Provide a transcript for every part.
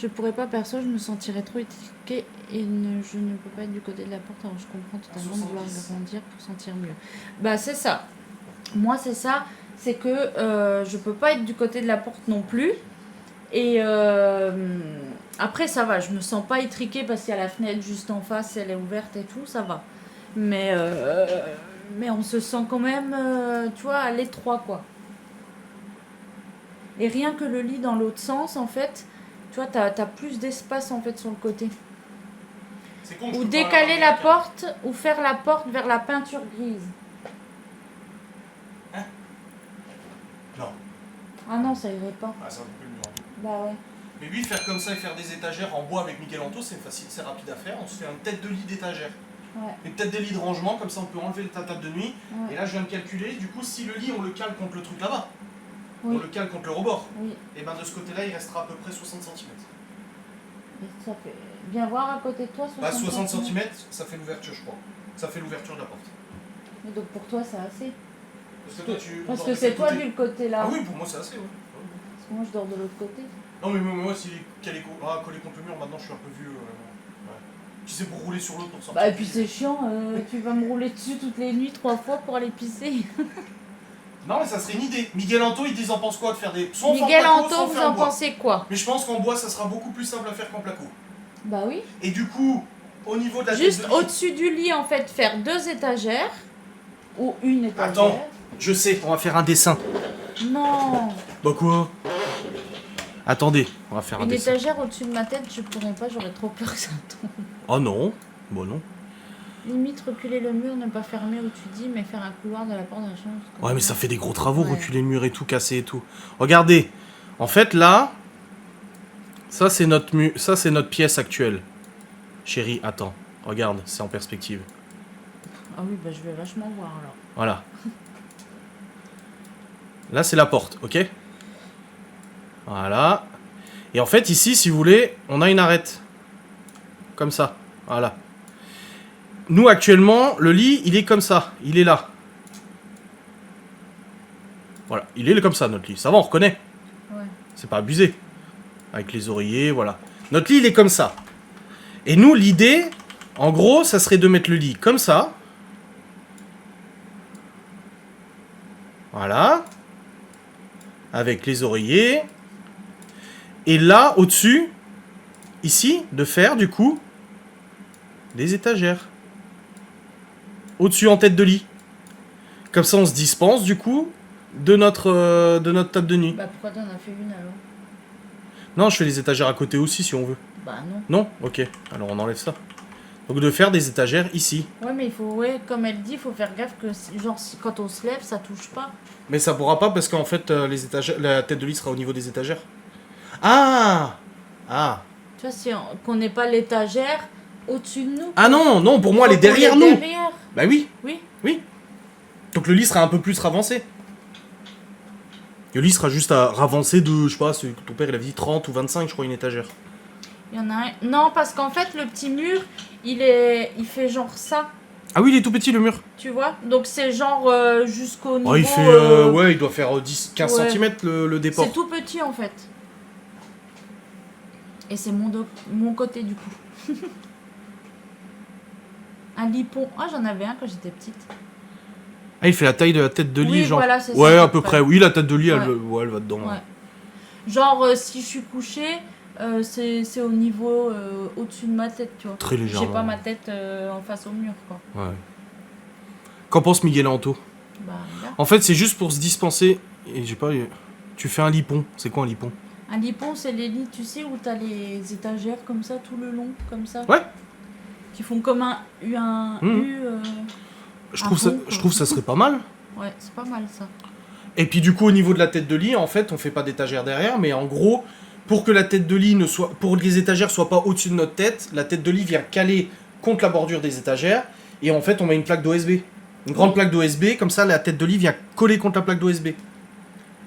Je pourrais pas, perso, je me sentirais trop étiquetée et je ne peux pas être du côté de la porte, alors je comprends totalement de vouloir grandir pour sentir mieux. Bah c'est ça. Moi c'est ça, c'est que je peux pas être du côté de la porte non plus. Et après ça va, je me sens pas étriquée parce qu'il y a la fenêtre juste en face, elle est ouverte et tout, ça va. Mais on se sent quand même, tu vois, à l'étroit quoi. Et rien que le lit dans l'autre sens, en fait, tu vois, t'as plus d'espace en fait sur le côté. Con, ou décaler la porte, ou faire la porte vers la peinture grise. Hein? Non. Ah non, ça irait pas. Ah, c'est un peu le mur. Bah ouais. Mais oui, faire comme ça et faire des étagères en bois avec Michelanto, c'est facile, c'est rapide à faire. On se fait une tête de lit d'étagère. Ouais. Et peut-être des lits de rangement, comme ça on peut enlever ta table de nuit. Ouais. Et là, je viens de calculer, du coup, si le lit, on le cale contre le truc là-bas, Oui. on le cale contre le rebord, Oui. et ben de ce côté-là, il restera à peu près 60 cm. Et ça fait... Viens voir à côté de toi, 60 Bah, 60 cm, ça fait l'ouverture, je crois. Ça fait l'ouverture de la porte. Et donc pour toi, c'est assez. Parce que toi, tu. Parce que c'est toi du côté là. Ah oui, pour moi, c'est assez, ouais. Parce que moi, je dors de l'autre côté. Non, mais moi, s'il est collé contre le mur, maintenant, je suis un peu vieux. Ouais. Tu sais, pour rouler sur l'autre pour sortir. Bah, et puis c'est chiant, tu vas me rouler dessus toutes les nuits 3 fois pour aller pisser. Non, mais ça serait une idée. Miguelanto, ils en pensent quoi de faire des. Miguelanto, vous en pensez quoi? Mais je pense qu'en bois, ça sera beaucoup plus simple à faire qu'en placo. Bah oui. Et du coup, au niveau de la juste tête de lit... au-dessus du lit, en fait, faire 2 étagères. Ou une étagère. Attends, je sais, on va faire un dessin. Non. Bah quoi? Attendez, on va faire un dessin. Une étagère au-dessus de ma tête, je pourrais pas, j'aurais trop peur que ça tombe. Oh non, bon non. Limite, reculer le mur, ne pas fermer où tu dis, mais faire un couloir de la porte de la chambre. Ouais, mais ça fait des gros travaux, Ouais. reculer le mur et tout, casser et tout. Regardez, en fait là, ça c'est notre pièce actuelle. Chérie, attends, regarde, c'est en perspective. Ah oui, bah je vais vachement voir alors. Voilà. Là c'est la porte, ok? Voilà. Et en fait ici, si vous voulez, on a une arête. Comme ça, voilà. Nous actuellement, le lit, il est comme ça, il est là. Voilà, il est comme ça notre lit, ça va, on reconnaît. Ouais. C'est pas abusé. Avec les oreillers, voilà. Notre lit, il est comme ça. Et nous, l'idée, en gros, ça serait de mettre le lit comme ça. Voilà. Avec les oreillers. Et là, au-dessus, ici, de faire, du coup, des étagères. Au-dessus, en tête de lit. Comme ça, on se dispense, du coup, de notre table de nuit. Bah pourquoi t'en as fait une alors? Non, je fais les étagères à côté aussi, si on veut. Bah non. Non? Ok. Alors, on enlève ça. Donc, de faire des étagères ici. Ouais, mais il faut, ouais, comme elle dit, il faut faire gaffe que, genre, quand on se lève, ça touche pas. Mais ça pourra pas parce qu'en fait, les étagères, la tête de lit sera au niveau des étagères. Ah! Ah! Tu vois, si qu'on n'ait pas l'étagère au-dessus de nous. Ah non, non, pour moi, elle est Faut qu'on derrière l'ait nous. derrière. Bah oui, Oui. oui. Donc le lit sera un peu plus ravancé. Le lit sera juste à ravancer de, je sais pas, ton père il avait dit 30 ou 25, je crois, une étagère. Il y en a un. Non, parce qu'en fait, le petit mur, il fait genre ça. Ah oui, il est tout petit le mur. Tu vois? Donc c'est genre jusqu'au niveau. Oh, il fait, ouais, il doit faire 15 ouais. cm le départ. C'est tout petit en fait. Et c'est mon côté du coup. Un lipon. Ah, j'en avais un quand j'étais petite. Ah, il fait la taille de la tête de lit, Oui, genre. voilà, c'est ça, ouais, à à peu peu près. près. Oui, la tête de lit, Ouais. elle va dedans. Ouais. Genre, si je suis couchée, c'est au niveau au-dessus de ma tête, tu vois. Très légèrement. J'ai pas ma tête en face au mur, quoi. Ouais. Qu'en pense Miguelanto? Bah, là. En fait, c'est juste pour se dispenser. Et j'ai pas. Tu fais un lipon. C'est quoi un lipon? Un lipon, c'est les lits, tu sais, où t'as les étagères comme ça, tout le long, comme ça. Ouais. Qui font comme un U. Je trouve ça serait pas mal. Ouais, c'est pas mal ça. Et puis du coup, au niveau de la tête de lit, en fait, on fait pas d'étagère derrière, mais en gros, pour que la tête de lit pour que les étagères soient pas au-dessus de notre tête, la tête de lit vient caler contre la bordure des étagères, et en fait, on met une plaque d'OSB. Une grande plaque d'OSB, comme ça, la tête de lit vient coller contre la plaque d'OSB.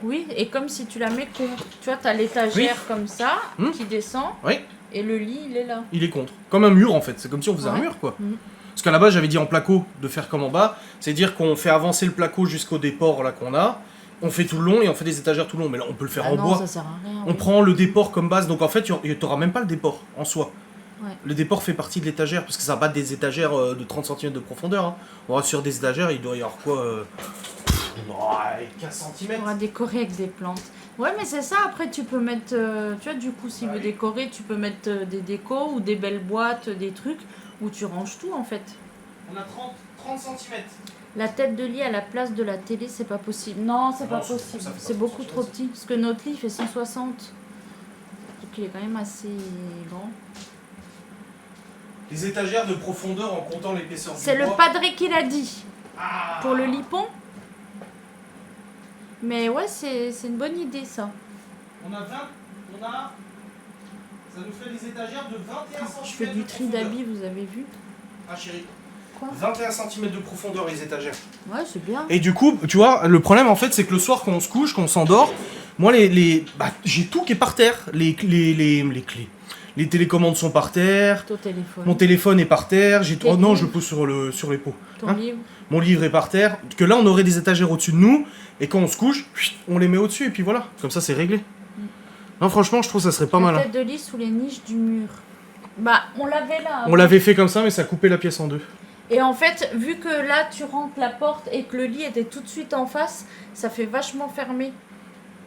Oui, et comme si tu la mets contre. Tu vois, t'as l'étagère comme ça, qui descend, Oui, et le lit, il est là. il est contre. Comme un mur, en fait. C'est comme si on faisait un Ouais. mur, quoi. Mhm. Parce qu'à la base, j'avais dit en placo de faire comme en bas, c'est dire qu'on fait avancer le placo jusqu'au déport là qu'on a, on fait tout le long et on fait des étagères tout le long. Mais là, on peut le faire Ah en non, bois. ça sert à rien. On oui. prend le déport comme base, donc en fait, tu n'auras même pas le déport en soi. Ouais. Le déport fait partie de l'étagère, parce que ça va battre des étagères de 30 cm de profondeur. Hein. On va sur des étagères, il doit y avoir quoi 15 On cm. va décorer avec des plantes. Ouais, mais c'est ça. Après, tu peux mettre. Tu vois, du coup, s'il veut décorer, tu peux mettre des décos ou des belles boîtes, des trucs où tu ranges tout en fait. On a 30 cm. La tête de lit à la place de la télé, c'est pas possible. Non, c'est Non, pas ça possible. fait pas C'est 30 beaucoup centimètres. trop petit. Parce que notre lit fait 160. Donc il est quand même assez grand. Les étagères de profondeur en comptant l'épaisseur du C'est le bois. padré qui l'a dit. Ah. Pour le lipon. Mais ouais, c'est une bonne idée ça. On a 20. Ça nous fait des étagères de 21 cm. Je fais du tri d'habits, vous avez vu. Ah chérie. Quoi 21 cm de profondeur les étagères. Ouais, c'est bien. Et du coup, tu vois, le problème en fait, c'est que le soir quand on se couche, quand on s'endort, moi j'ai tout qui est par terre. Les clés. Les télécommandes sont par terre. Ton téléphone. Mon téléphone est par terre. Tes Oh non, livres. je le pose sur les pots. Ton Hein livre. Mon livre est par terre. Que là, on aurait des étagères au-dessus de nous. Et quand on se couche, on les met au-dessus. Et puis voilà. Comme ça, c'est réglé. Non, franchement, je trouve que ça serait pas mal. La Hein. tête de lit sous les niches du mur. Bah, on l'avait là. On l'avait fait comme ça, mais ça a coupé la pièce en deux. Et en fait, vu que là, tu rentres la porte et que le lit était tout de suite en face, ça fait vachement fermé.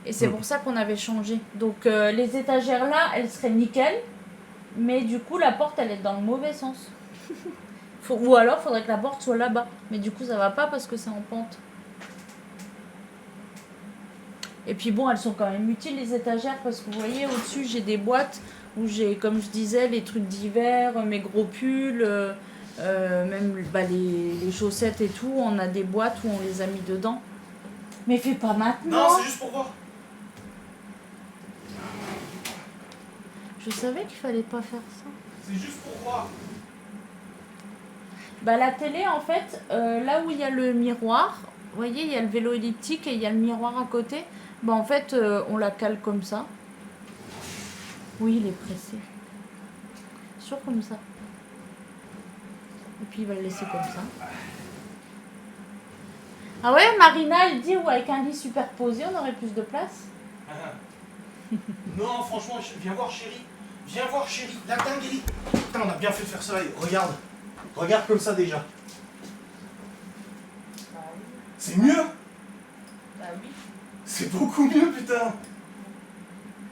Et c'est pour ça qu'on avait changé. Donc, les étagères là, elles seraient nickel. Mais du coup, la porte, elle est dans le mauvais sens. Ou alors, faudrait que la porte soit là-bas. Mais du coup, ça va pas parce que c'est en pente. Et puis bon, elles sont quand même utiles les étagères parce que vous voyez, au-dessus, j'ai des boîtes où j'ai, comme je disais, les trucs d'hiver, mes gros pulls, même les chaussettes et tout. On a des boîtes où on les a mis dedans. Mais fais pas maintenant. Non, c'est juste pour voir. Je savais qu'il fallait pas faire ça. C'est juste pour voir. Bah la télé, en fait, là où il y a le miroir, vous voyez, il y a le vélo elliptique et il y a le miroir à côté. Bah en fait, on la cale comme ça. Oui, il est pressé. Sur comme ça. Et puis il va le laisser comme ça. Ah ouais, Marina, elle dit, ouais, avec un lit superposé, on aurait plus de place. Non, franchement, viens voir chérie. Viens voir chérie. La dinguerie. Putain, on a bien fait de faire ça. Regarde. Regarde comme ça déjà. C'est mieux. Bah oui. C'est beaucoup mieux, putain.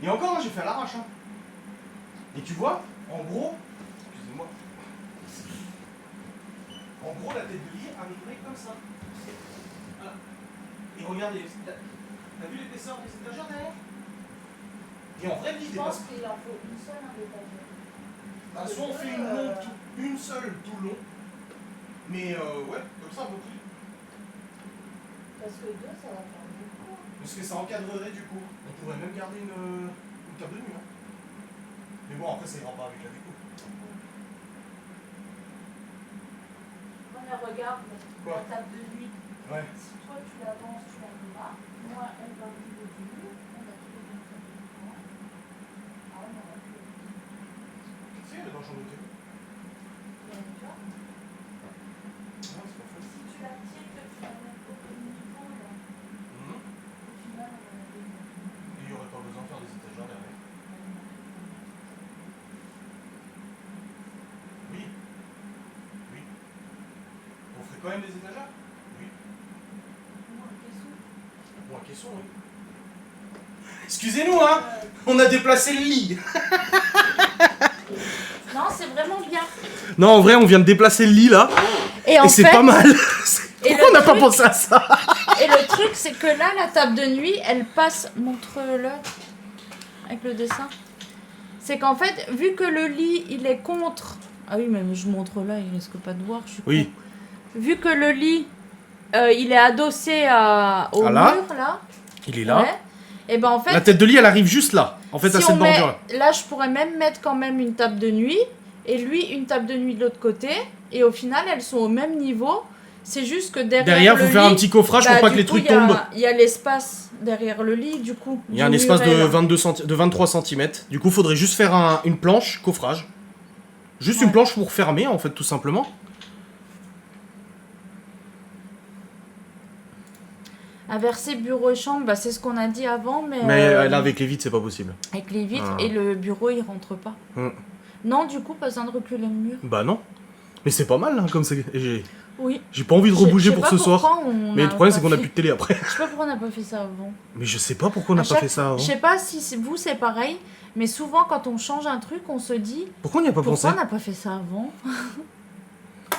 Et encore, j'ai fait à l'arrache. Hein. Et tu vois, en gros, excusez-moi. En gros, la tête de lit arriverait comme ça. Voilà. Et regardez, t'as vu l'épaisseur des étagères derrière? Et en vrai, le lit Je dépasse. pense qu'il en faut une seule étagère. Bah, soit on fait une seule tout le long. Mais ouais, comme ça, beaucoup. Parce que deux, ça va faire beaucoup. Parce que ça encadrerait du coup. On pourrait même garder une table de nuit. Hein. Mais bon, après, ça ira pas avec la déco. On la regarde, Quoi la table de nuit. Ouais. Si toi tu l'avances, tu la verras. Moi, elle va au niveau du mur. On a trouvé une table de nuit. Ah, on aura plus. Si, elle est dans la chambre de thé. Tu vois, Non, c'est pas faux. si tu la tiens, que tu la mets au niveau, là, Mhm. au final, on va la démonter. Et il n'y aurait pas besoin de faire des étagères derrière. Oui. Oui. On ferait quand même des étagères? Oui. Ou un caisson. Bon, la question, oui. Excusez-nous, hein. On a déplacé le lit. Non, c'est vraiment bien. Non, en vrai, on vient de déplacer le lit là. Et en Et c'est fait, pas mal. et Pourquoi le on n'a pas truc- pensé à ça? Et le truc, c'est que là, la table de nuit, elle passe, montre-le avec le dessin. C'est qu'en fait, vu que le lit, il est contre. Ah oui, mais je montre là, il risque pas de voir. Je suis Oui. con. Vu que le lit, il est adossé au Ah là mur, là. Il est là. Ouais. Et ben en fait, La tête de lit, elle arrive juste là. En fait, à si cette on met, bordure là. là, je pourrais même mettre quand même une table de nuit. Et lui, une table de nuit de l'autre côté. Et au final, elles sont au même niveau. C'est juste que derrière Derrière, le faut faire un lit, petit coffrage pour bah, pas que du les coup, trucs tombent. Il y a l'espace derrière le lit, du coup. Il y a un du espace de, muret, là. 23 cm. Du coup, faudrait juste faire une planche coffrage. Juste Ouais. une planche pour fermer, en fait, tout simplement. Inverser bureau et chambre, bah, c'est ce qu'on a dit avant, mais là, avec les vitres, c'est pas possible. avec les vitres, Ah. et le bureau, il rentre pas. Non, du coup, pas besoin de reculer le mur. Bah non. Mais c'est pas mal, hein, comme ça. Oui. J'ai pas envie de rebouger Je sais pour pas ce soir. pourquoi on Mais a le problème, pas c'est qu'on a fait- plus de télé après. Je sais pas pourquoi on n'a pas fait ça avant. Mais je sais pas pourquoi on n'a À pas chaque- fait ça avant. Je sais pas si vous, c'est pareil, mais souvent, quand on change un truc, on se dit Pourquoi on n'y a pas pensé? pourquoi on n'a pas fait ça avant.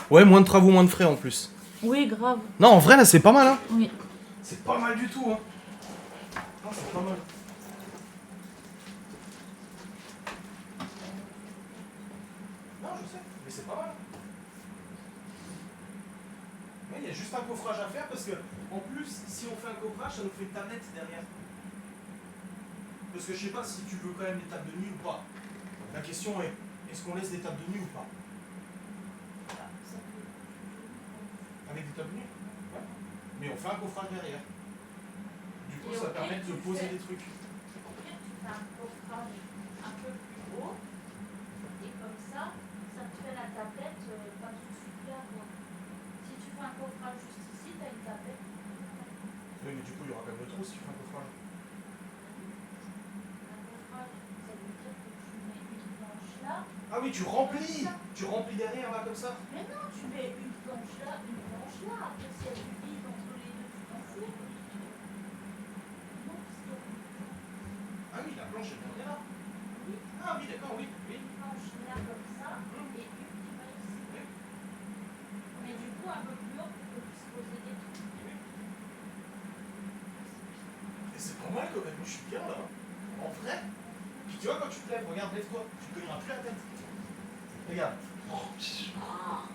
Ouais, moins de travaux, moins de frais en plus. Oui, grave. Non, en vrai, là, c'est pas mal, hein. Oui. C'est pas mal du tout, hein. Non, c'est pas mal. Non, je sais, mais c'est pas mal. Ouais, il y a juste un coffrage à faire parce que, en plus, si on fait un coffrage, ça nous fait une tablette derrière. Parce que je sais pas si tu veux quand même des tables de nuit ou pas. La question est, est-ce qu'on laisse des tables de nuit ou pas? Avec des tables de nuit? Ouais. Mais on fait un coffrage derrière. Du coup, ça permet de poser des trucs. Tu fais un coffrage un peu plus haut, et comme ça te fait la tablette pas tout de suite là, quoi. Si tu fais un coffrage juste ici, tu as une tablette. Oui, mais du coup, il y aura quand même le trou si tu fais un coffrage. Un coffrage, ça veut dire que tu mets une planche là. Ah oui, tu remplis! Tu remplis derrière, là, comme ça? Mais non, tu mets une planche là, une planche là. Après, s'il y a du vide entre les deux, tu t'en fous. Non, parce que Ah oui, la planche, elle vient là. oui, Ah oui, d'accord, oui. Oui. une planche là comme ça, et une qui va ici. Mais du coup, un peu plus haut pour que tu puisses poser des trucs. Et c'est pas mal quand même, moi je suis bien là. En vrai. Puis tu vois, quand tu te lèves, regarde, lève-toi. Tu te cogneras plus la tête. Regarde.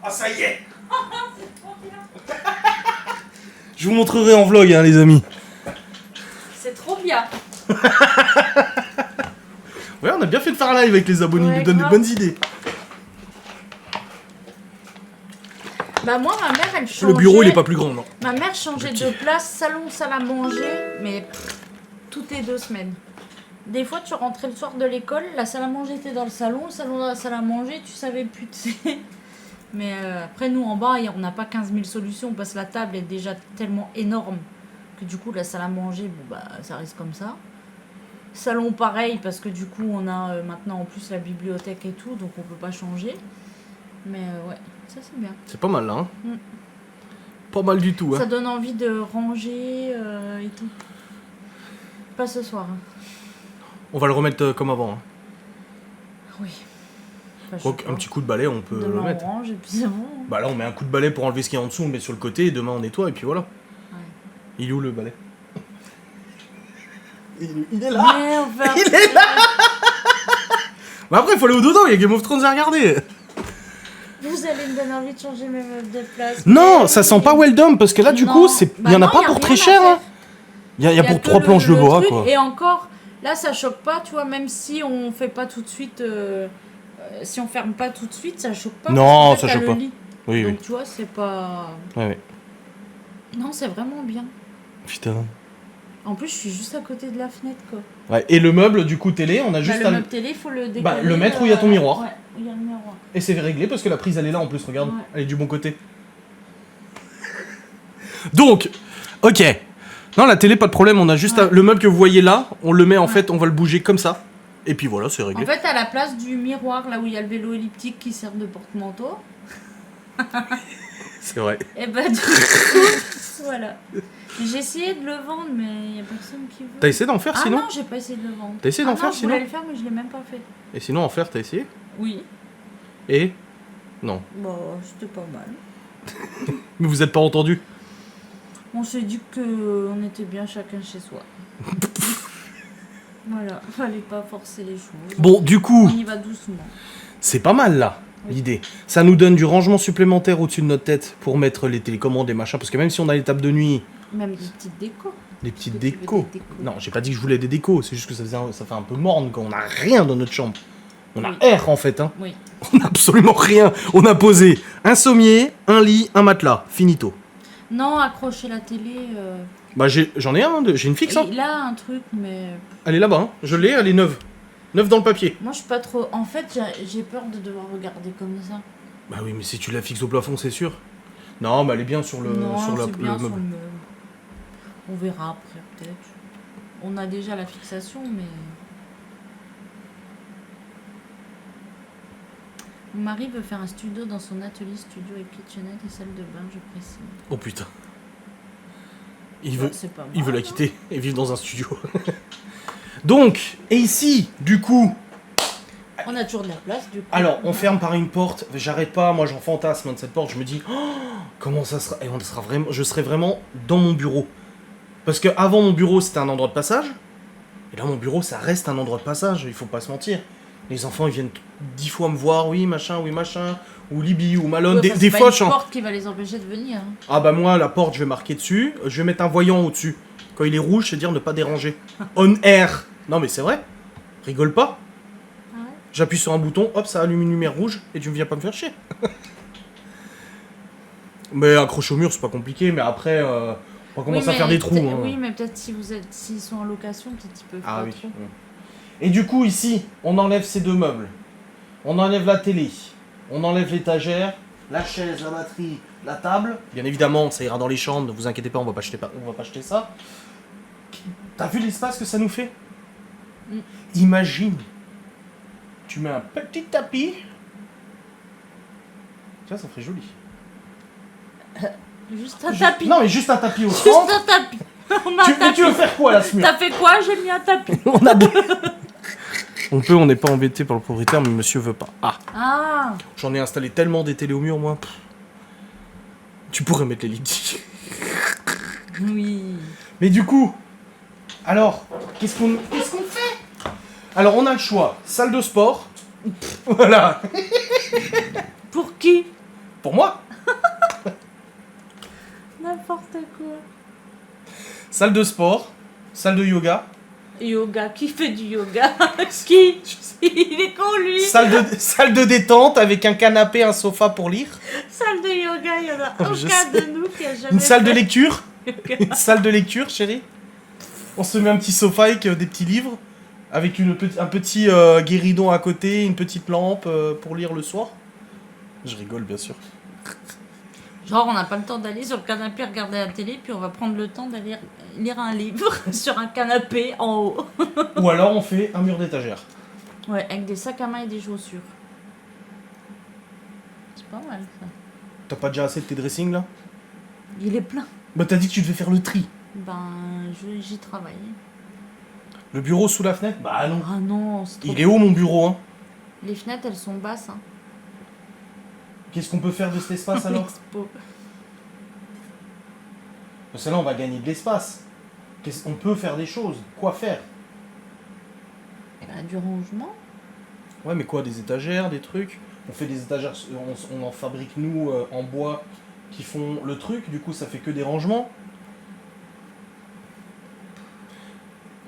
Ah, ça y est! C'est trop bien. Je vous montrerai en vlog, hein, les amis. C'est trop bien. Ouais, on a bien fait de faire un live avec les abonnés, ils Ouais, nous donnent grave. des bonnes idées. Bah moi, ma mère, elle changeait. Le bureau, il est pas plus grand, non? Ma mère changeait de place, salon, salle à manger, mais toutes les 2 semaines. Des fois, tu rentrais le soir de l'école, la salle à manger était dans le salon dans la salle à manger, tu savais plus, tu sais. Mais après, nous, en bas, on n'a pas 15 000 solutions, parce que la table est déjà tellement énorme que du coup, la salle à manger, bon, bah, ça reste comme ça. Salon, pareil, parce que du coup, on a maintenant en plus la bibliothèque et tout, donc on peut pas changer. Mais ouais, ça c'est bien. C'est pas mal là, hein? Mm. Pas mal du tout, hein? Ça donne envie de ranger et tout. Pas ce soir. Hein. On va le remettre comme avant. Hein. Oui. Enfin, je Donc, sais un pas. petit coup de balai, on peut le Demain, mettre. on range et puis c'est bon. Bah là, on met un coup de balai pour enlever ce qui est en dessous, on le met sur le côté, et demain on nettoie, et puis voilà. Ouais. Il est où le balai? Il est là! Mais on fait un Il est là! Mais après, il faut aller au dodo, il y a Game of Thrones à regarder. Vous allez me donner envie de changer mes meubles de place. Non, Mais ça oui. sent pas well done, parce que là, du Non. coup, il Bah y en a non, pas y a pour rien très à cher. faire. Hein. Il y a Y a pour que 3 planches de le bois, truc, quoi. Et encore, là, ça choque pas, tu vois, même si on fait pas tout de suite. Si on ferme pas tout de suite, ça choque pas. Non, parce qu'en fait, ça t'as choque le pas. lit. Oui, Donc oui. tu vois, c'est pas. Ouais, ouais. Non, c'est vraiment bien. Putain. En plus, je suis juste à côté de la fenêtre, quoi. Ouais. Et le meuble, du coup, télé, on a Bah, juste le à... meuble télé, il faut le décoller. Bah, le mettre où il y a ton miroir. Ouais, où il y a le miroir. Et c'est réglé, parce que la prise, elle est là, en plus, regarde. Ouais. Elle est du bon côté. Donc, ok. Non, la télé, pas de problème, on a juste... Ouais. Le meuble que vous voyez là, on le met, en Ouais. fait, on va le bouger comme ça. Et puis voilà, c'est réglé. En fait, à la place du miroir, là où il y a le vélo elliptique qui sert de porte-manteau, C'est vrai. et bah du coup, voilà. J'ai essayé de le vendre, mais il n'y a personne qui veut. T'as essayé d'en faire, Ah sinon? non, j'ai pas essayé de le vendre. T'as essayé d'en Ah faire, non, je sinon? voulais le faire, mais je l'ai même pas fait. Et sinon, en faire, t'as essayé? Oui. Et? Non. Bon, c'était pas mal. Mais vous êtes pas entendu. On s'est dit qu'on était bien chacun chez soi. Voilà, fallait pas forcer les choses. Bon, du coup, On y va doucement. c'est pas mal, là, Oui. l'idée. Ça nous donne du rangement supplémentaire au-dessus de notre tête pour mettre les télécommandes et machin. Parce que même si on a les tables de nuit, Même des petites décos. des petites Est-ce que tu veux décos. des décos? Non, j'ai pas dit que je voulais des décos. C'est juste que ça fait un peu morne quand on a rien dans notre chambre. On a Oui. air, en fait, hein. Oui. On a absolument rien. On a posé un sommier, un lit, un matelas. Finito. Non, accrocher la télé. Bah, j'en ai un, j'ai une fixe, hein. Il a un truc, mais Elle est là-bas, hein. Je l'ai, elle est neuve. Neuve dans le papier. moi je suis pas trop. En fait, j'ai peur de devoir regarder comme ça. Bah oui, mais si tu la fixes au plafond, c'est sûr. Non, mais elle est bien sur le, non, sur c'est bien le sur meuble. le meuble. On verra après, peut-être. On a déjà la fixation, mais... Mon mari veut faire un studio dans son atelier studio et kitchenette et salle de bain, je précise. Oh putain. Il veut, C'est pas mal, il veut la hein. quitter et vivre dans un studio. Donc, et ici, du coup... On a toujours de la place, du coup. Alors, on ferme par une porte. J'arrête pas, moi j'en fantasme de cette porte. Je me dis, oh, comment ça sera. Et on sera vraiment, je serai vraiment dans mon bureau. Parce que avant mon bureau, c'était un endroit de passage. Et là, mon bureau, ça reste un endroit de passage. Il faut pas se mentir. Les enfants, ils viennent 10 fois me voir. Oui, machin. Ou Libye, ou Malone. Ouais, des enfin, c'est fois, pas je suis une en- porte qui va les empêcher de venir. Hein. Ah bah, moi, la porte, je vais marquer dessus. Je vais mettre un voyant au-dessus. Quand il est rouge, c'est dire ne pas déranger. On air. Non, mais c'est vrai. Rigole pas. Ah ouais. J'appuie sur un bouton, hop, ça allume une lumière rouge et tu ne viens pas me faire chier. Mais accroche au mur, c'est pas compliqué, mais après, on va commencer à faire des trous. Hein. Oui, mais peut-être s'ils sont en location, peut-être ils peuvent Ah pas oui. trop. Et du coup, ici, on enlève ces deux meubles. On enlève la télé. On enlève l'étagère, la chaise, la batterie, la table. Bien évidemment, ça ira dans les chambres, ne vous inquiétez pas, on va pas acheter ça. T'as vu l'espace que ça nous fait? Mm. Imagine, tu mets un petit tapis. Tu vois, ça ferait joli. Juste un tapis. Non, mais juste un tapis au Juste centre. un tapis. On a un Mais tapis. tu veux faire quoi là, ce mur? T'as fait quoi? J'ai mis un tapis. On a deux. On n'est pas embêté par le propriétaire, mais monsieur veut pas. Ah, Ah. j'en ai installé tellement des télés au mur, moi. Pff. Tu pourrais mettre l'elliptique. Oui. Mais du coup, alors, qu'est-ce qu'on fait? Alors, on a le choix. Salle de sport. Voilà. Pour qui? Pour moi. N'importe quoi. Salle de sport. Salle de yoga. Yoga. Qui fait du yoga? Qui? Il est con, lui. Salle de détente avec un canapé, un sofa pour lire. Salle de yoga, il y en a Oh, je aucun sais. de nous qui a jamais Une salle de fait lecture. yoga. Une salle de lecture, chérie. On se met un petit sofa avec des petits livres. Avec un petit guéridon à côté, une petite lampe pour lire le soir. Je rigole, bien sûr. Genre, on n'a pas le temps d'aller sur le canapé regarder la télé, puis on va prendre le temps d'aller lire un livre sur un canapé en haut. Ou alors on fait un mur d'étagère. Ouais, avec des sacs à main et des chaussures. C'est pas mal, ça. T'as pas déjà assez de tes dressings là? Il est plein. Bah t'as dit que tu devais faire le tri. Ben, j'y travaille. Le bureau sous la fenêtre? Bah non. Ah non, c'est trop... Il est haut mon bureau, hein. Les fenêtres, elles sont basses, hein. Qu'est-ce qu'on peut faire de cet espace alors? Expo. Parce que là on va gagner de l'espace. On peut faire des choses. Quoi faire? Eh ben, du rangement. Ouais mais quoi? Des étagères, des trucs? On fait des étagères, on en fabrique nous en bois qui font le truc, du coup ça fait que des rangements.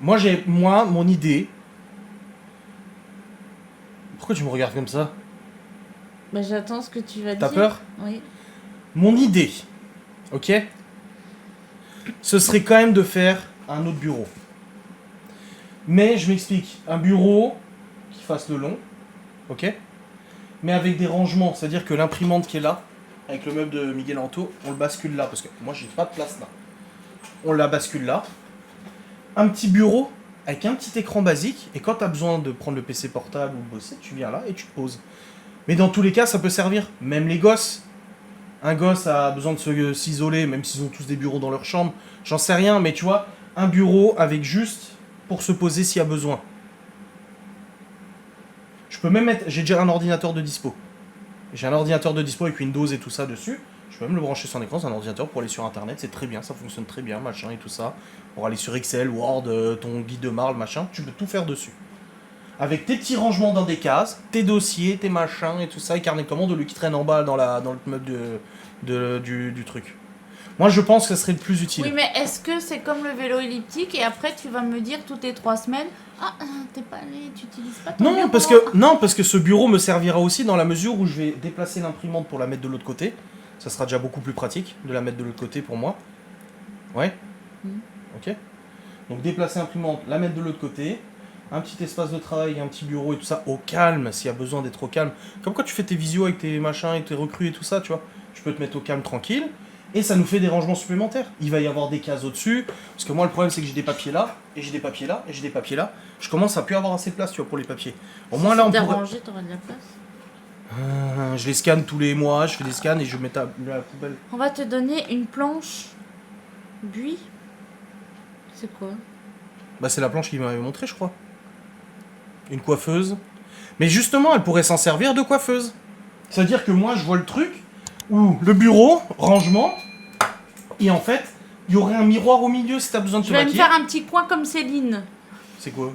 Moi, mon idée... Pourquoi tu me regardes comme ça? Ben, j'attends ce que tu vas dire. T'as peur? Oui. Mon idée, ok? Ce serait quand même de faire un autre bureau. Mais je m'explique. Un bureau qui fasse le long, ok? Mais avec des rangements, c'est-à-dire que l'imprimante qui est là, avec le meuble de Miguel Anto, on le bascule là, parce que moi j'ai pas de place là. On la bascule là. Un petit bureau avec un petit écran basique, et quand tu as besoin de prendre le PC portable ou de bosser, tu viens là et tu te poses. Mais dans tous les cas, ça peut servir. Même les gosses. Un gosse a besoin de s'isoler, même s'ils ont tous des bureaux dans leur chambre. J'en sais rien, mais tu vois, un bureau avec juste pour se poser s'il y a besoin. Je peux même mettre... J'ai déjà un ordinateur de dispo. J'ai un ordinateur de dispo avec Windows et tout ça dessus. Je peux même le brancher sur un écran, c'est un ordinateur pour aller sur internet, c'est très bien, ça fonctionne très bien, machin et tout ça. Pour aller sur Excel, Word, ton guide de Marle, machin, tu peux tout faire dessus. Avec tes petits rangements dans des cases, tes dossiers, tes machins et tout ça, et carnet de commande, lui qui traîne en bas dans le meuble du truc. Moi je pense que ce serait le plus utile. Oui, mais est-ce que c'est comme le vélo elliptique et après tu vas me dire toutes les 3 semaines ah, t'es pas allé, tu utilises pas ton bureau. Parce que ce bureau me servira aussi dans la mesure où je vais déplacer l'imprimante pour la mettre de l'autre côté. Ça sera déjà beaucoup plus pratique de la mettre de l'autre côté pour moi. Ouais. Ok. Donc déplacer l'imprimante, la mettre de l'autre côté. Un petit espace de travail, un petit bureau et tout ça, au calme, s'il y a besoin d'être au calme. Comme quand tu fais tes visios avec tes machins et tes recrues et tout ça, tu vois. Tu peux te mettre au calme tranquille. Et ça nous fait des rangements supplémentaires. Il va y avoir des cases au-dessus. Parce que moi, le problème, c'est que j'ai des papiers là, et j'ai des papiers là, et j'ai des papiers là. Je commence à plus avoir assez de place, tu vois, pour les papiers. Au moins, là, on pourrait... rangé, t'auras de la place. Je les scanne tous les mois, je fais des scans et je mets à la poubelle. On va te donner une planche buis. C'est quoi? Bah, c'est la planche qu'il m'avait montré, je crois. Une coiffeuse. Mais justement, elle pourrait s'en servir de coiffeuse. C'est-à-dire que moi, je vois le truc où le bureau, rangement, et en fait, il y aurait un miroir au milieu si t'as besoin de te Je vais me maquiller. faire un petit coin comme Céline. C'est quoi?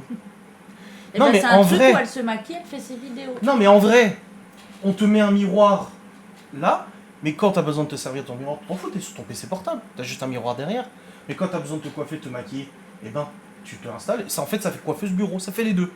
Et Non, ben, mais c'est un en truc vrai- où elle se maquille, elle fait ses vidéos. Non, mais en vrai, on te met un miroir là, mais quand t'as besoin de te servir de ton miroir, t'en fous, t'es sur ton PC portable. T'as juste un miroir derrière. Mais quand t'as besoin de te coiffer, de te maquiller, eh ben, tu te l'installes. Ça, en fait, ça fait coiffeuse bureau, ça fait les deux.